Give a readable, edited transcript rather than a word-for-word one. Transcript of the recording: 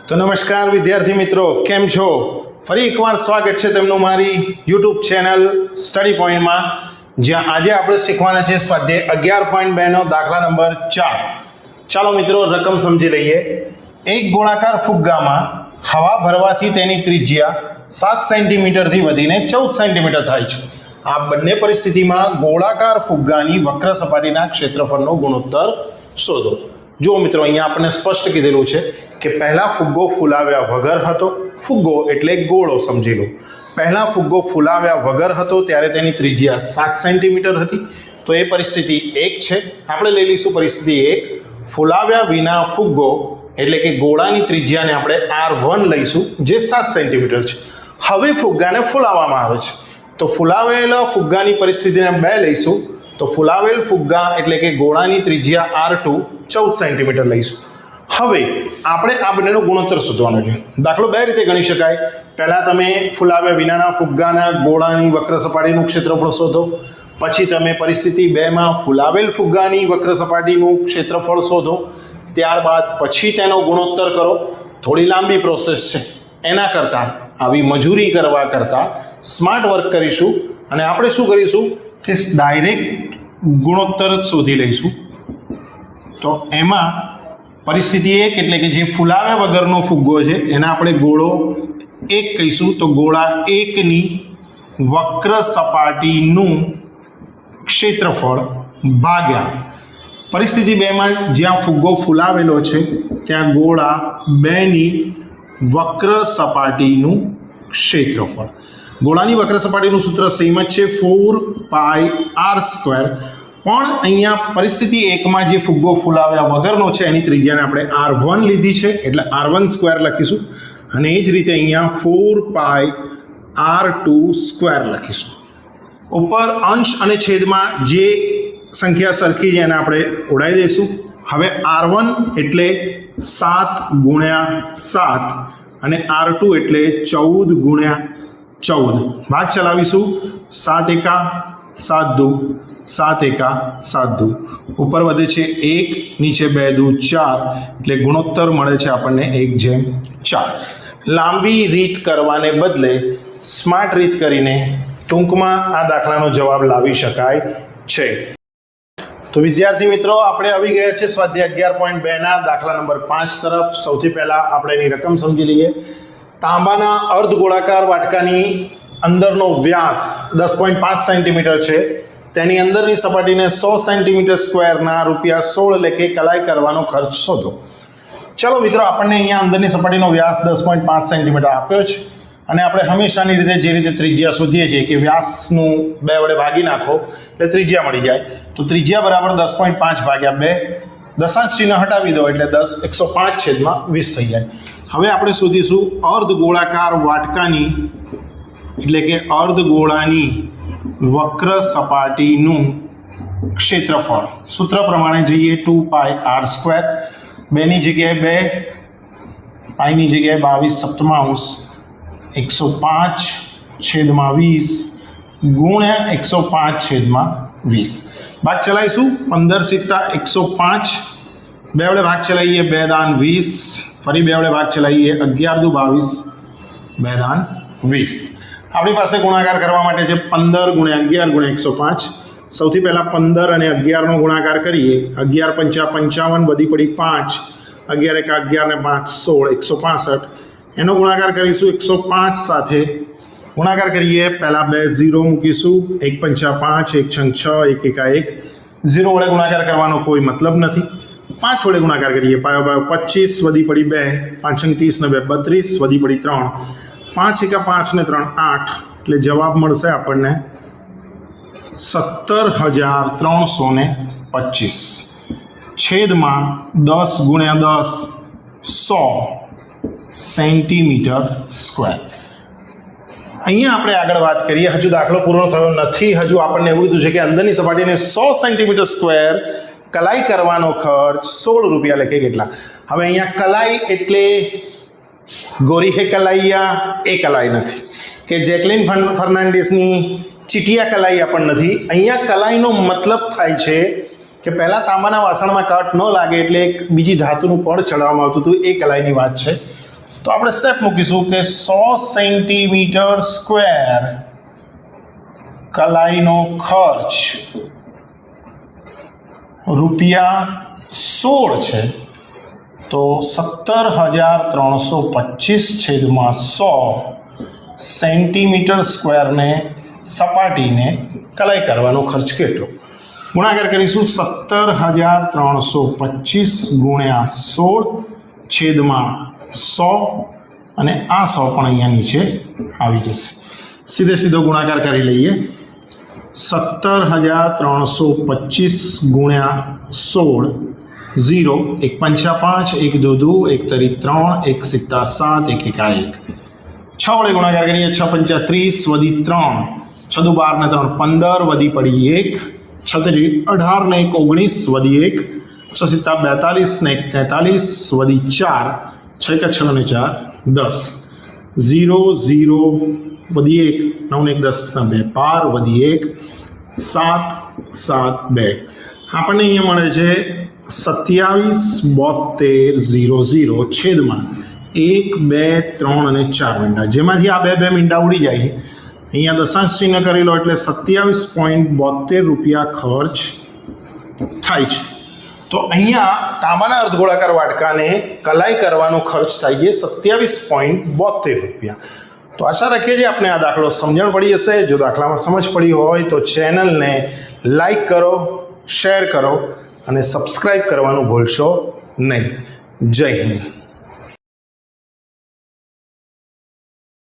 તો નમસ્કાર વિદ્યાર્થી મિત્રો, કેમ છો? ફરી એકવાર સ્વાગત છે તેમનું મારી યુટ્યુબ ચેનલ સ્ટડી પોઈન્ટમાં, જ્યાં આજે આપણે શીખવાના છે સ્વાધ્યાય 11.2 નો દાખલા નંબર 4. ચાલો મિત્રો, રકમ સમજી લઈએ. એક ગોળાકાર ફુગ્ગામાં હવા ભરવાથી તેની ત્રિજ્યા 7 સેન્ટીમીટરથી વધીને 14 સેન્ટીમીટર થાય છે. આ બંને પરિસ્થિતિમાં ગોળાકાર ફુગ્ગાની વક્ર સપાટીના ક્ષેત્રફળનો ગુણોત્તર શોધો. જો મિત્રો, અહીંયા આપણને સ્પષ્ટ કીધેલું છે કે પહેલા ફુગ્ગો ફૂલાવ્યા વગર હતો. ફુગ્ગો એટલે ગોળો સમજી લો. પહેલા ફુગ્ગો ફૂલાવ્યા વગર હતો ત્યારે તેની ત્રિજ્યા 7 સેન્ટીમીટર હતી. તો એ પરિસ્થિતિ 1 છે. આપણે લઈ લઈશું પરિસ્થિતિ 1. ફૂલાવ્યા વિના ફુગ્ગો એટલે કે ગોળાની ત્રિજ્યાને આપણે R1 લઈશું, જે 7 સેન્ટીમીટર છે. હવે ફુગ્ગાને ફૂલાવવામાં આવે છે, તો ફૂલાવેલા ફુગ્ગાની પરિસ્થિતિને 2 લઈશું. તો ફૂલાવેલ ફુગ્ગા એટલે કે ગોળાની ત્રિજ્યા R2 14 સેન્ટીમીટર લઈશું. હવે આપણે આ બંનેનો ગુણોત્તર શોધવાનો છે. દાખલો 2 રીતે ગણી શકાય. પહેલા તમે ફૂલાવ્યા વિનાના ફુગ્ગાના ગોળાની વક્ર સપાટીનું ક્ષેત્રફળ શોધો. પછી તમે પરિસ્થિતિ 2માં ફૂલાવેલ ફુગ્ગાની વક્ર સપાટીનું ક્ષેત્રફળ શોધો. ત્યારબાદ પછી તેનો ગુણોત્તર કરો. થોડી લાંબી પ્રોસેસ છે. એના કરતાં આવી મજૂરી કરવા કરતાં સ્માર્ટ વર્ક કરીશું અને આપણે શું કરીશું કે ડાયરેક્ટ ગુણોત્તર જ શોધી લઈશું. તો એમાં પરિસ્થિતિ 1 એટલે કે જે ફૂલાવ્યા વગરનો ફુગ્ગો છે એને આપણે ગોળો 1 કહીશું. તો ગોળા 1ની વક્ર સપાટીનું ક્ષેત્રફળ ભાગ્યા પરિસ્થિતિ 2માં જ્યાં ફુગ્ગો ફૂલાવેલો છે ત્યાં ગોળા 2ની વક્ર સપાટીનું ક્ષેત્રફળ. ગોળાની વક્ર સપાટીનું સૂત્ર સેમ જ છે, 4πr². પણ અહીંયા પરિસ્થિતિ 1માં જે ફુગ્ગો ફૂલાવ્યા વગરનો છે એની ત્રિજ્યાને આપણે R1 લીધી છે, એટલે R1² લખીશું. અને એ જ રીતે અહીંયા 4πr² લખીશું. ઉપર અંશ અને છેદમાં જે સંખ્યા સરખી છે એને આપણે ઉડાવી દઈશું. હવે R1 એટલે 7 ગુણ્યા 7 અને R2 એટલે 14 ગુણ્યા 14. ભાગ ચલાવીશું. 7 એકા 7 દુ, 7 એકા 7 દુ. ઉપર વધે છે 1, નીચે 2 દુ 4, એટલે ગુણોત્તર મળે છે આપણને 1/4. લાંબી રીત કરવાને બદલે સ્માર્ટ રીત કરીને ટૂંકમાં આ દાખલાનો જવાબ લાવી શકાય છે. તો વિદ્યાર્થી મિત્રો, આપણે આવી ગયા છે સ્વાધ્યાય 11.2 ના દાખલા નંબર 5 તરફ. સૌથી પહેલાં આપણે એની રકમ સમજી લઈએ. તાંબાના અર્ધગોળાકાર વાટકાની અંદરનો વ્યાસ 10.5 સેન્ટીમીટર છે. તેની અંદરની સપાટીને 100 સેન્ટીમીટર સ્ક્વેરના ₹16 લેખે કલાઈ કરવાનો ખર્ચ શોધો. ચલો મિત્રો, આપણને અહીંયા અંદરની સપાટીનો વ્યાસ 10.5 સેન્ટીમીટર આપ્યો છે અને આપણે હંમેશાની રીતે જે રીતે ત્રિજ્યા શોધીએ છીએ કે વ્યાસનું 2 વડે ભાગી નાખો એટલે ત્રિજ્યા મળી જાય. તો ત્રિજ્યા બરાબર 10.5 ભાગ્યા 2, દશાંશ ચિહ્ન હટાવી દો એટલે 105/20 થઈ જાય. હવે આપણે શોધીશું અર્ધગોળાકાર વાટકાની એટલે કે અર્ધગોળાની વક્ર સપાટીનું ક્ષેત્રફળ. સૂત્ર પ્રમાણે જઈએ 2πr². 2ની જગ્યાએ 2, પાઈની જગ્યાએ 22/7 105/20 ગુણ્યા 105/20. ભાગ ચલાવીશું. 15 સિક્કા 105. 2 વડે ભાગ ચલાવીએ 2 દાન 20. ફરી 2 વડે ભાગ ચલાવીએ 11 દુ 22, 2 દાન 20. આપણી પાસે ગુણાકાર કરવા માટે છે 15 ગુણ્યા 11 ગુણ્યા 105. સૌથી પહેલાં 15 અને 11નો ગુણાકાર કરીએ. 11 પંચા 55, વધી પડી 5. 11 એકા 11 ને 5 16, 165. એનો ગુણાકાર કરીશું 105 સાથે. ગુણાકાર કરીએ. પહેલાં 2 0 મૂકીશું. 1 પંચા 5, 1 છંગ 6, 1 એકા 1. 0 વડે ગુણાકાર કરવાનો કોઈ મતલબ નથી. 5 વડે ગુણાકાર કરીએ. પાયો 25, વધી પડી 2. 5 છંગ 30 ને 2 32, વધી પડી 3. 5 એકા 5 ને 3 8, એટલે જવાબ મળશે આપણને 17,325 છેદમાં 10 ગુણ્યા 10 100 સેન્ટીમીટર સ્ક્વેર. અહીંયા આપણે આગળ વાત કરીએ. હજુ દાખલો પૂરો થયો નથી. હજુ આપણને એવું કીધું છે કે અંદરની સપાટીને 100 સેન્ટીમીટર સ્ક્વેર કલાઈ કરવાનો ખર્ચ ₹16 લેખે કેટલા. હવે અહીંયા કલાઈ એટલે ગોરી હે કલાઈયા એ કલાઈ નથી કે જેકલિન ફર્નાન્ડિસની ચીટિયા કલાઈયા પણ નથી. અહીંયા કલાઈનો મતલબ થાય છે કે પહેલાં તાંબાના વાસણમાં કાટ ન લાગે એટલે એક બીજી ધાતુનું પડ ચડાવવામાં આવતું હતું, એ કલાઈની વાત છે. તો આપણે સ્ટેપ મૂકીશું કે 100 સેન્ટીમીટર સ્ક્વેર કલાઈનો ખર્ચ ₹16 છે, તો 17,325/100 સેન્ટીમીટર સ્ક્વેરને સપાટીને કલાઈ કરવાનો ખર્ચ કેટલો? ગુણાકાર કરીશું 17,325/16/100 અને આ 100 પણ અહીંયા નીચે આવી જશે. સીધે સીધો ગુણાકાર કરી લઈએ. 17,325/16 0 1 5 5 1 2 2 1 3 3 1 7 7 1 1 6 વડે ગુણાકાર કરીએ. 6 5 30 વધી 3 6 2 12 ને 3 15 વધી પડી 1 6 18 ને 1 19 વધી 1 6 7 42 ને 1 43 વધી 4 6 6 ને 4 10 0 0 વધી 1 9 ને 1 10 ને 2 12 વધી 1 7 7 2 આપણને અહીંયા મળે છે 27,72,00 છેદમાં 1 2 3 અને 4 મીંડા, જેમાંથી આ બે મીંડા ઉડી જાય. અહીંયા દશાંશ ચિહ્ન કરી લો એટલે 27.72 ખર્ચ થાય છે. તો અહીંયા તાંબાના અર્ધગોળાકાર વાટકાને કલાઈ કરવાનો ખર્ચ થાય છે 27.72 તો આશા રાખીએ છીએ આપને આ દાખલો સમજણ પડી હશે. જો દાખલામાં સમજ પડી હોય તો ચેનલને લાઈક કરો, શેર કરો અને સબસ્ક્રાઈબ કરવાનું ભૂલશો નહીં. જય હિન્દ.